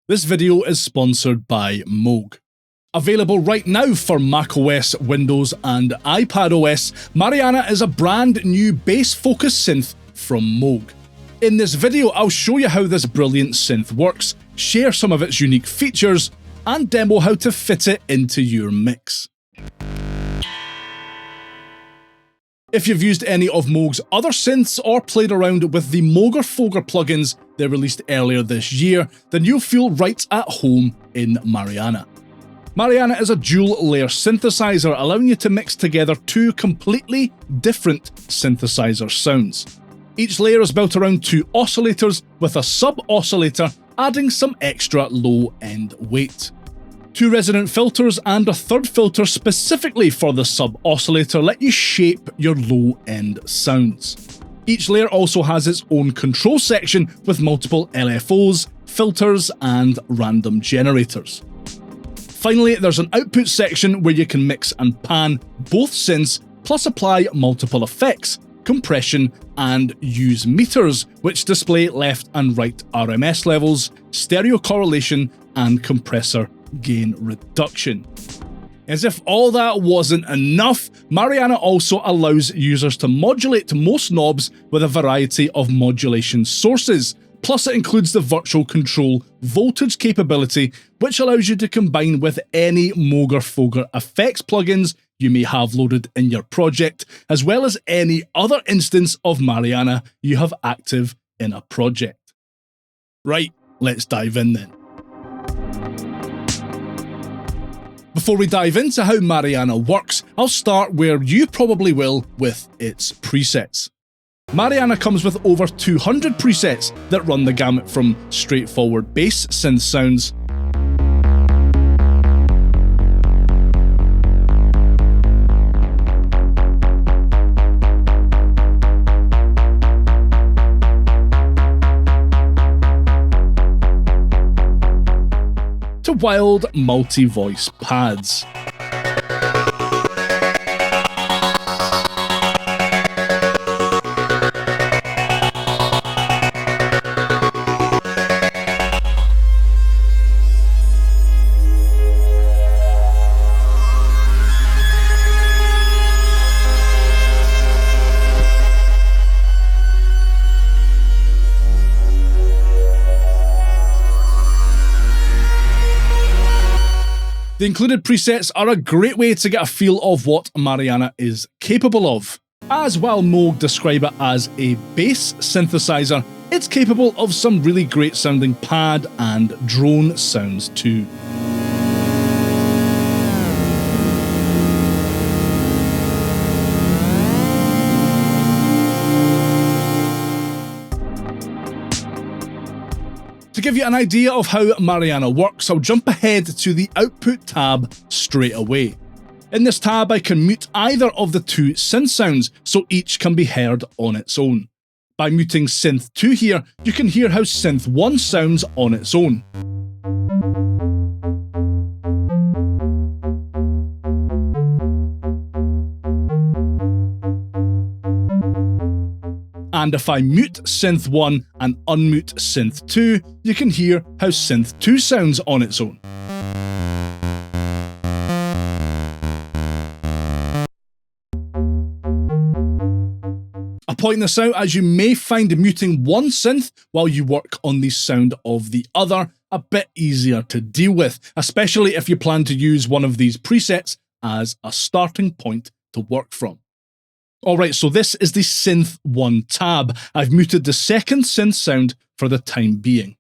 This video is sponsored by Moog. Available right now for macOS, Windows and iPadOS, Mariana is a brand new bass-focused synth from Moog. In this video, I'll show you how this brilliant synth works, share some of its unique features, and demo how to fit it into your mix. If you've used any of Moog's other synths or played around with the Moog plugins they released earlier this year, then you'll feel right at home in Mariana. Mariana is a dual-layer synthesizer, allowing you to mix together two completely different synthesizer sounds. Each layer is built around two oscillators, with a sub-oscillator adding some extra low-end weight. Two resonant filters and a third filter specifically for the sub-oscillator let you shape your low-end sounds. Each layer also has its own control section with multiple LFOs, filters, and random generators. Finally, there's an output section where you can mix and pan both synths, plus apply multiple effects, compression, and use meters, which display left and right RMS levels, stereo correlation, and compressor gain reduction. As if all that wasn't enough, Mariana also allows users to modulate most knobs with a variety of modulation sources. Plus, it includes the virtual control voltage capability, which allows you to combine with any Moog effects plugins you may have loaded in your project, as well as any other instance of Mariana you have active in a project. Right, let's dive in then. Before we dive into how Mariana works, I'll start where you probably will, with its presets. Mariana comes with over 200 presets that run the gamut from straightforward bass synth sounds to wild multi-voice pads. The included presets are a great way to get a feel of what Mariana is capable of, as while Moog describe it as a bass synthesizer, it's capable of some really great sounding pad and drone sounds too. To give you an idea of how Mariana works, I'll jump ahead to the Output tab straight away. In this tab, I can mute either of the two synth sounds, so each can be heard on its own. By muting Synth 2 here, you can hear how Synth 1 sounds on its own. And if I mute Synth 1 and unmute Synth 2, you can hear how Synth 2 sounds on its own. I'll point this out as you may find muting one synth while you work on the sound of the other a bit easier to deal with, especially if you plan to use one of these presets as a starting point to work from. Alright, so this is the Synth 1 tab. I've muted the second synth sound for the time being.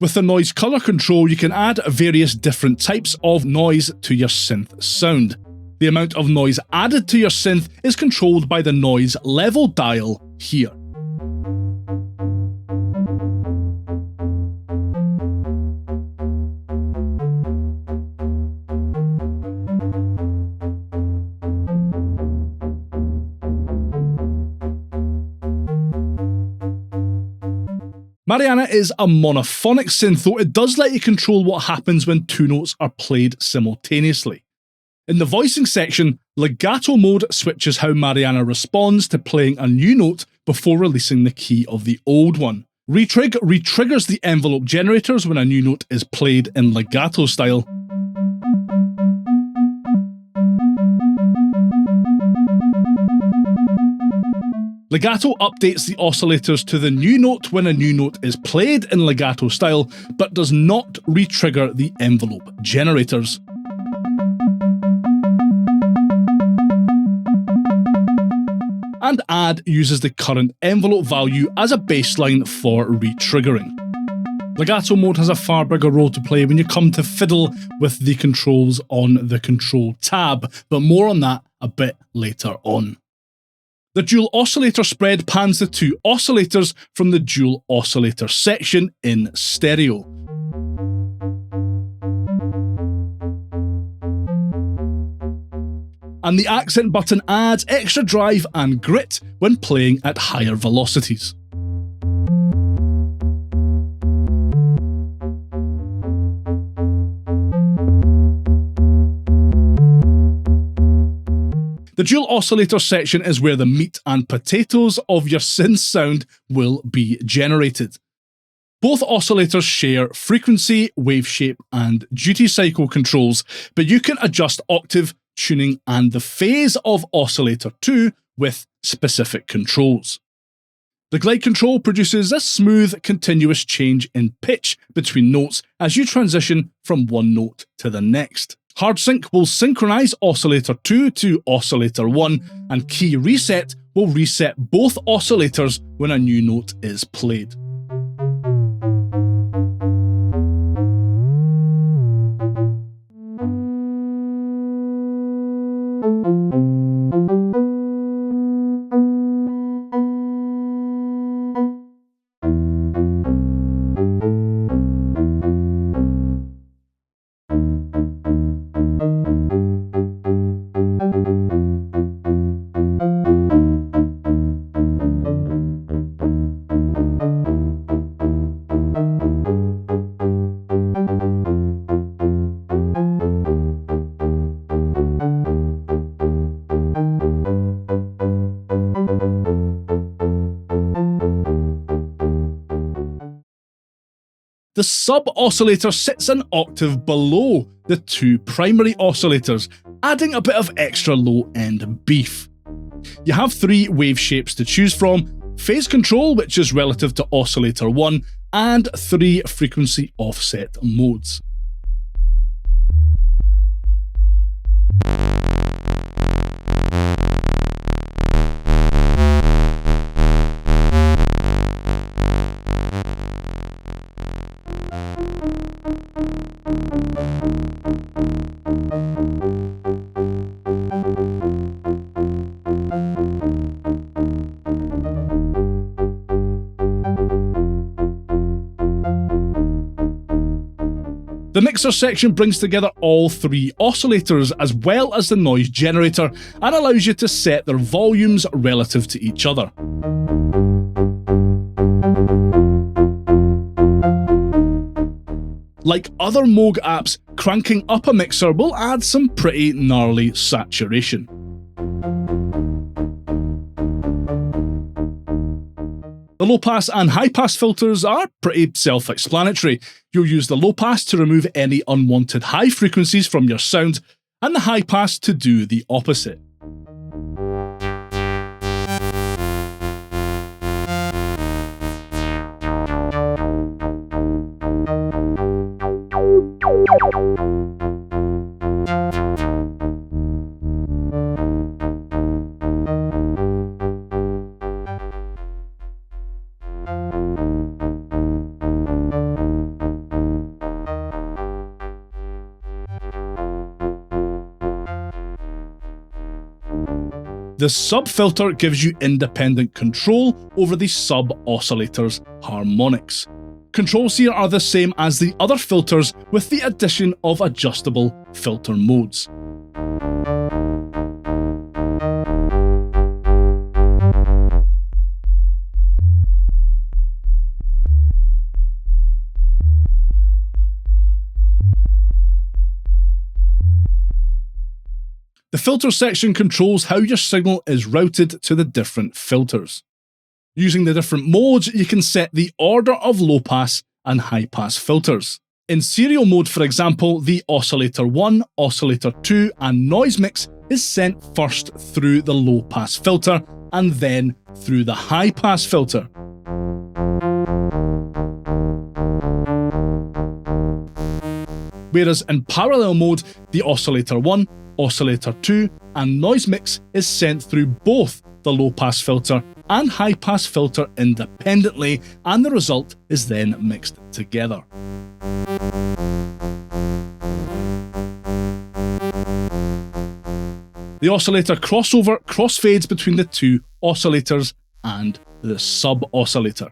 With the noise color control, you can add various different types of noise to your synth sound. The amount of noise added to your synth is controlled by the noise level dial here. Mariana is a monophonic synth, though it does let you control what happens when two notes are played simultaneously. In the voicing section, legato mode switches how Mariana responds to playing a new note before releasing the key of the old one. Retrig retriggers the envelope generators when a new note is played in legato style. Legato updates the oscillators to the new note when a new note is played in legato style, but does not retrigger the envelope generators. And add uses the current envelope value as a baseline for retriggering. Legato mode has a far bigger role to play when you come to fiddle with the controls on the control tab, but more on that a bit later on. The dual oscillator spread pans the two oscillators from the dual oscillator section in stereo. And the accent button adds extra drive and grit when playing at higher velocities. The dual oscillator section is where the meat and potatoes of your synth sound will be generated. Both oscillators share frequency, wave shape, and duty cycle controls, but you can adjust octave, tuning, and the phase of oscillator 2 with specific controls. The glide control produces a smooth, continuous change in pitch between notes as you transition from one note to the next. Hard sync will synchronize oscillator 2 to oscillator 1, and key reset will reset both oscillators when a new note is played. The sub-oscillator sits an octave below the two primary oscillators, adding a bit of extra low-end beef. You have three wave shapes to choose from: phase control, which is relative to oscillator 1, and three frequency offset modes. The mixer section brings together all three oscillators as well as the noise generator and allows you to set their volumes relative to each other. Like other Moog apps, cranking up a mixer will add some pretty gnarly saturation. The low-pass and high-pass filters are pretty self-explanatory. You'll use the low-pass to remove any unwanted high frequencies from your sound, and the high-pass to do the opposite. The sub-filter gives you independent control over the sub-oscillator's harmonics. Controls here are the same as the other filters with the addition of adjustable filter modes. The filter section controls how your signal is routed to the different filters. Using the different modes, you can set the order of low-pass and high-pass filters. In serial mode, for example, the oscillator 1, oscillator 2, and noise mix is sent first through the low-pass filter and then through the high-pass filter. Whereas in parallel mode, the oscillator 1, oscillator 2, and noise mix is sent through both the low-pass filter and high-pass filter independently, and the result is then mixed together. The oscillator crossover crossfades between the two oscillators and the sub-oscillator.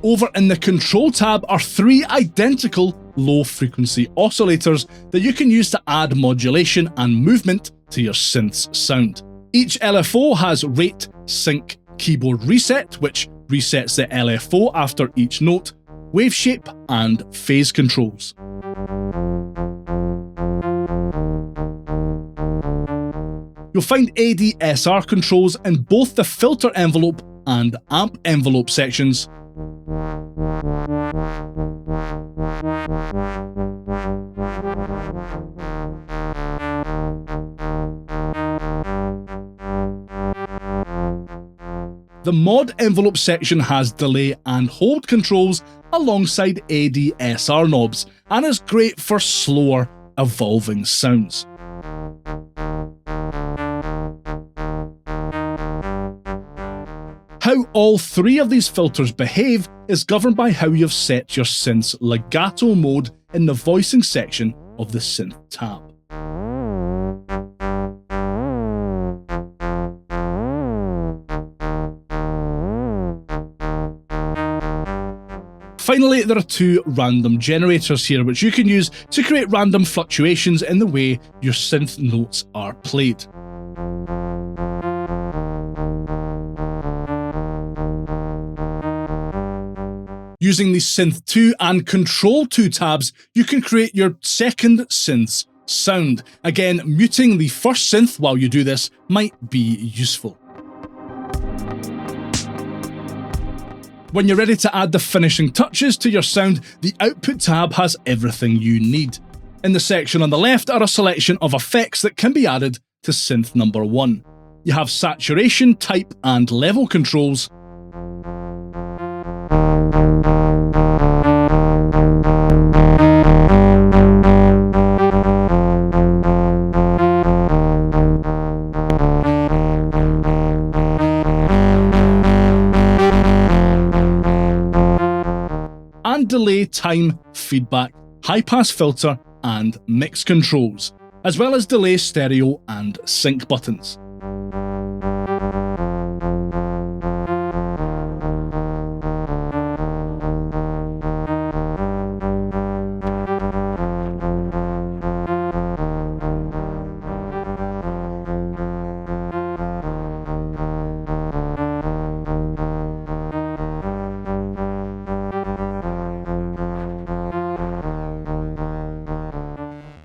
Over in the Control tab are 3 identical low-frequency oscillators that you can use to add modulation and movement to your synth's sound. Each LFO has Rate, Sync, Keyboard Reset, which resets the LFO after each note, wave shape, and phase controls. You'll find ADSR controls in both the filter envelope and amp envelope sections. The mod envelope section has delay and hold controls alongside ADSR knobs and is great for slower, evolving sounds. How all 3 of these filters behave is governed by how you've set your synth's legato mode in the voicing section of the Synth tab. Finally, there are 2 random generators here, which you can use to create random fluctuations in the way your synth notes are played. Using the Synth 2 and Control 2 tabs, you can create your second synth's sound. Again, muting the first synth while you do this might be useful. When you're ready to add the finishing touches to your sound, the Output tab has everything you need. In the section on the left are a selection of effects that can be added to synth number 1. You have saturation, type, and level controls. And delay, time, feedback, high-pass filter, and mix controls, as well as delay, stereo, and sync buttons.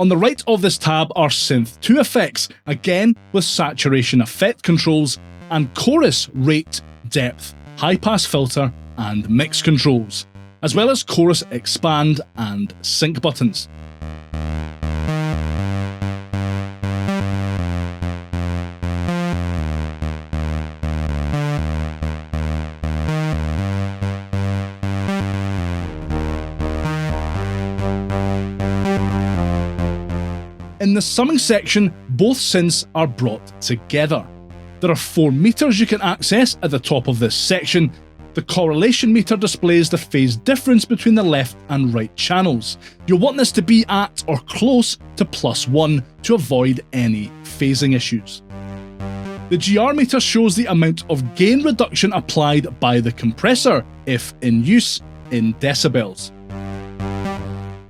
On the right of this tab are Synth 2 effects, again with saturation effect controls, and chorus, rate, depth, high-pass filter, and mix controls, as well as chorus expand and sync buttons. In the summing section, both synths are brought together. There are 4 meters you can access at the top of this section. The correlation meter displays the phase difference between the left and right channels. You'll want this to be at or close to +1 to avoid any phasing issues. The GR meter shows the amount of gain reduction applied by the compressor, if in use, in decibels.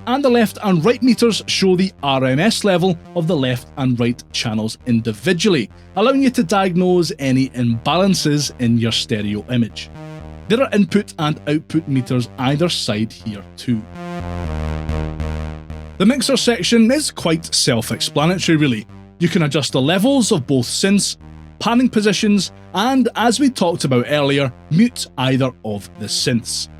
And the left and right meters show the RMS level of the left and right channels individually, allowing you to diagnose any imbalances in your stereo image. There are input and output meters either side here too. The mixer section is quite self-explanatory really. You can adjust the levels of both synths, panning positions, and as we talked about earlier, mute either of the synths.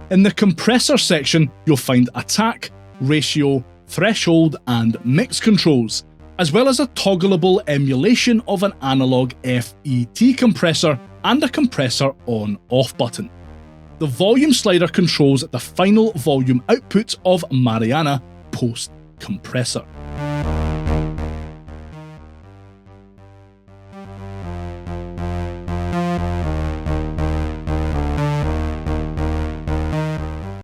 In the compressor section, you'll find attack, ratio, threshold, and mix controls, as well as a toggleable emulation of an analog FET compressor and a compressor on-off button. The volume slider controls the final volume output of Mariana post-compressor.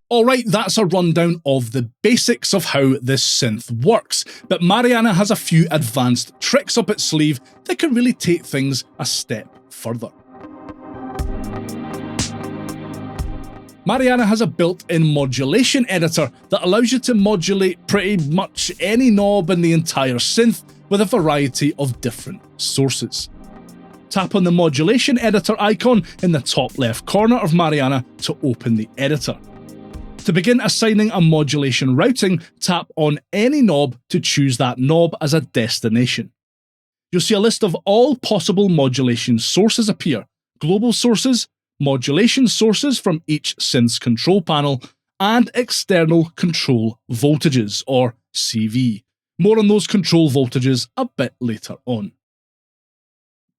Alright, that's a rundown of the basics of how this synth works, but Mariana has a few advanced tricks up its sleeve that can really take things a step further. Mariana has a built-in modulation editor that allows you to modulate pretty much any knob in the entire synth with a variety of different sources. Tap on the modulation editor icon in the top left corner of Mariana to open the editor. To begin assigning a modulation routing, tap on any knob to choose that knob as a destination. You'll see a list of all possible modulation sources appear: global sources, modulation sources from each synth's control panel, and external control voltages, or CV. More on those control voltages a bit later on.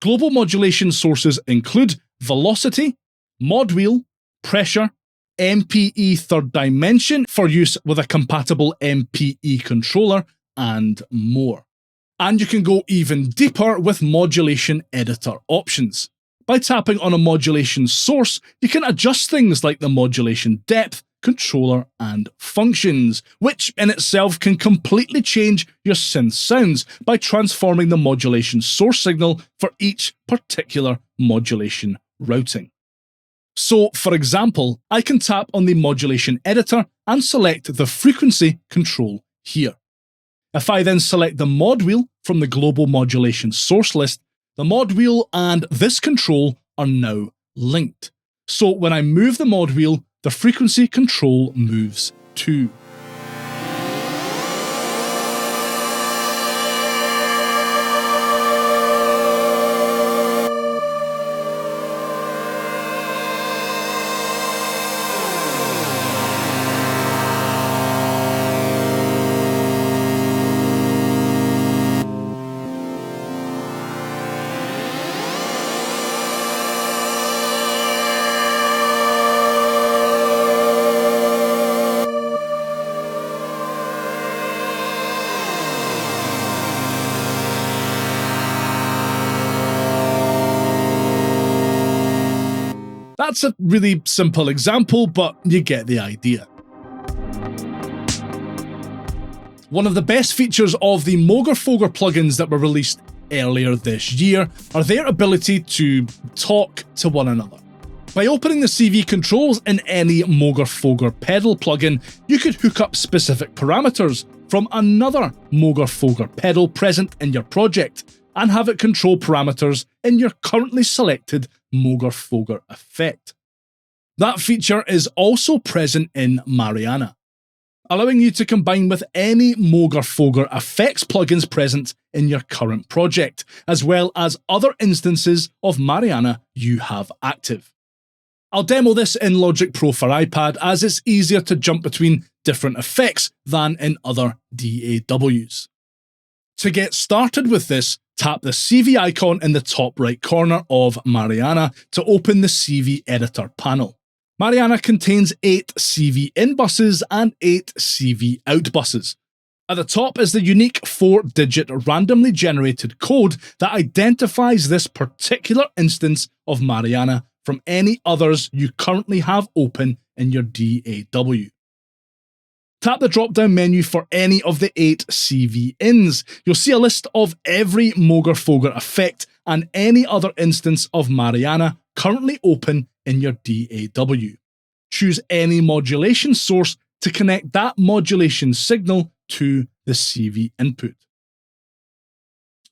Global modulation sources include velocity, mod wheel, pressure, MPE third dimension for use with a compatible MPE controller, and more. And you can go even deeper with modulation editor options. By tapping on a modulation source, you can adjust things like the modulation depth, controller, and functions, which in itself can completely change your synth sounds by transforming the modulation source signal for each particular modulation routing. So, for example, I can tap on the modulation editor and select the frequency control here. If I then select the mod wheel from the global modulation source list, the mod wheel and this control are now linked. So when I move the mod wheel, the frequency control moves too. That's a really simple example, but you get the idea. One of the best features of the Moog plugins that were released earlier this year are their ability to talk to one another. By opening the CV controls in any Moog pedal plugin, you could hook up specific parameters from another Moog pedal present in your project and have it control parameters in your currently selected Moog effect. That feature is also present in Mariana, allowing you to combine with any Moog effects plugins present in your current project, as well as other instances of Mariana you have active. I'll demo this in Logic Pro for iPad as it's easier to jump between different effects than in other DAWs. To get started with this, tap the CV icon in the top right corner of Mariana to open the CV editor panel. Mariana contains 8 CV in buses and 8 CV out buses. At the top is the unique 4-digit randomly generated code that identifies this particular instance of Mariana from any others you currently have open in your DAW. Tap the drop-down menu for any of the 8 CV ins. You'll see a list of every Moog effect and any other instance of Mariana currently open in your DAW. Choose any modulation source to connect that modulation signal to the CV input.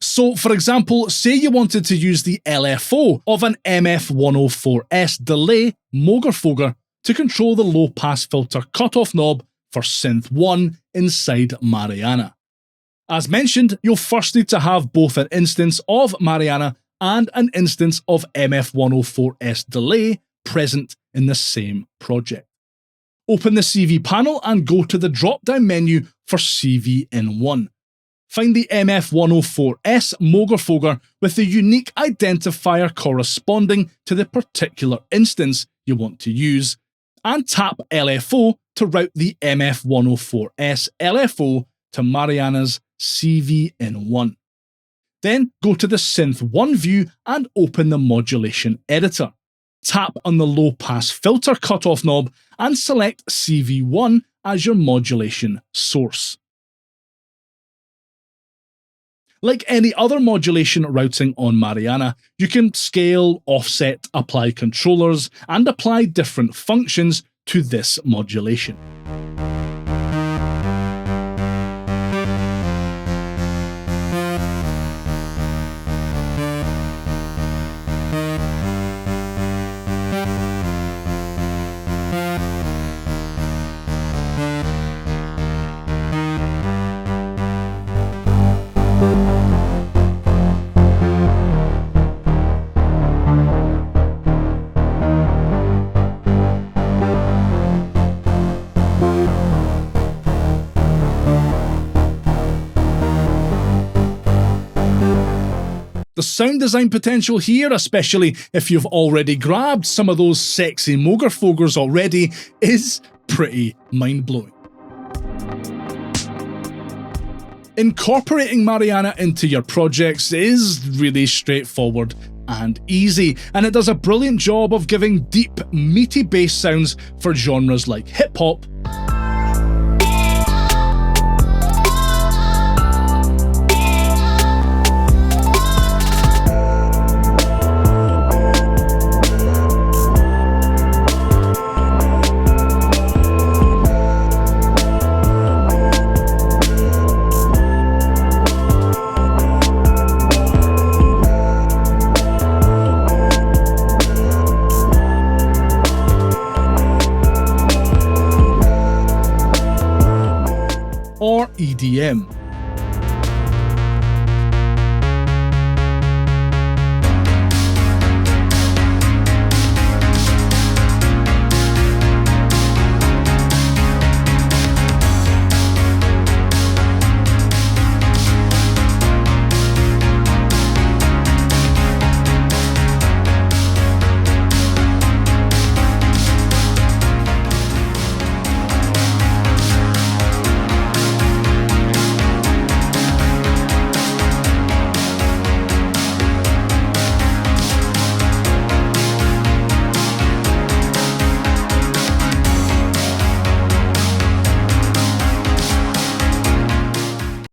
So, for example, say you wanted to use the LFO of an MF104S delay Moog to control the low-pass filter cutoff knob for Synth 1 inside Mariana. As mentioned, you'll first need to have both an instance of Mariana and an instance of MF104S delay present in the same project. Open the CV panel and go to the drop-down menu for CV in 1. Find the MF104S Moog with the unique identifier corresponding to the particular instance you want to use, and tap LFO to route the MF104S LFO to Mariana's CV in 1. Then go to the Synth 1 view and open the Modulation editor. Tap on the low-pass filter cutoff knob and select CV1 as your modulation source. Like any other modulation routing on Mariana, you can scale, offset, apply controllers, and apply different functions to this modulation. The sound design potential here, especially if you've already grabbed some of those sexy Moog already, is pretty mind-blowing. Incorporating Mariana into your projects is really straightforward and easy, and it does a brilliant job of giving deep, meaty bass sounds for genres like hip-hop, or EDM.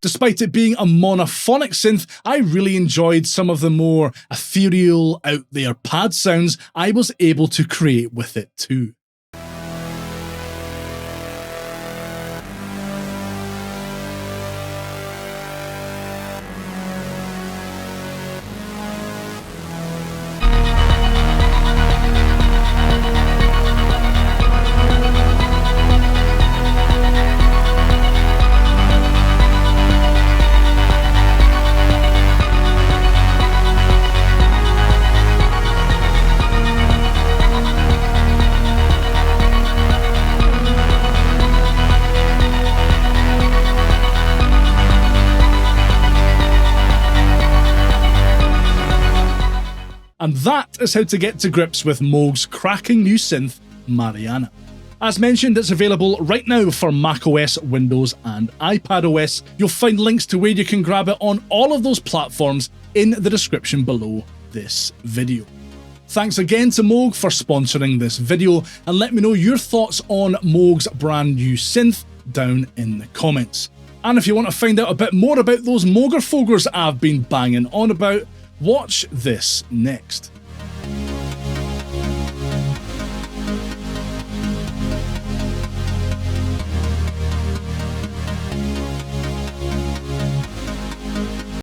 Despite it being a monophonic synth, I really enjoyed some of the more ethereal, out there pad sounds I was able to create with it too. And that is how to get to grips with Moog's cracking new synth, Mariana. As mentioned, it's available right now for macOS, Windows and iPadOS. You'll find links to where you can grab it on all of those platforms in the description below this video. Thanks again to Moog for sponsoring this video, and let me know your thoughts on Moog's brand new synth down in the comments. And if you want to find out a bit more about those Moog I've been banging on about, watch this next.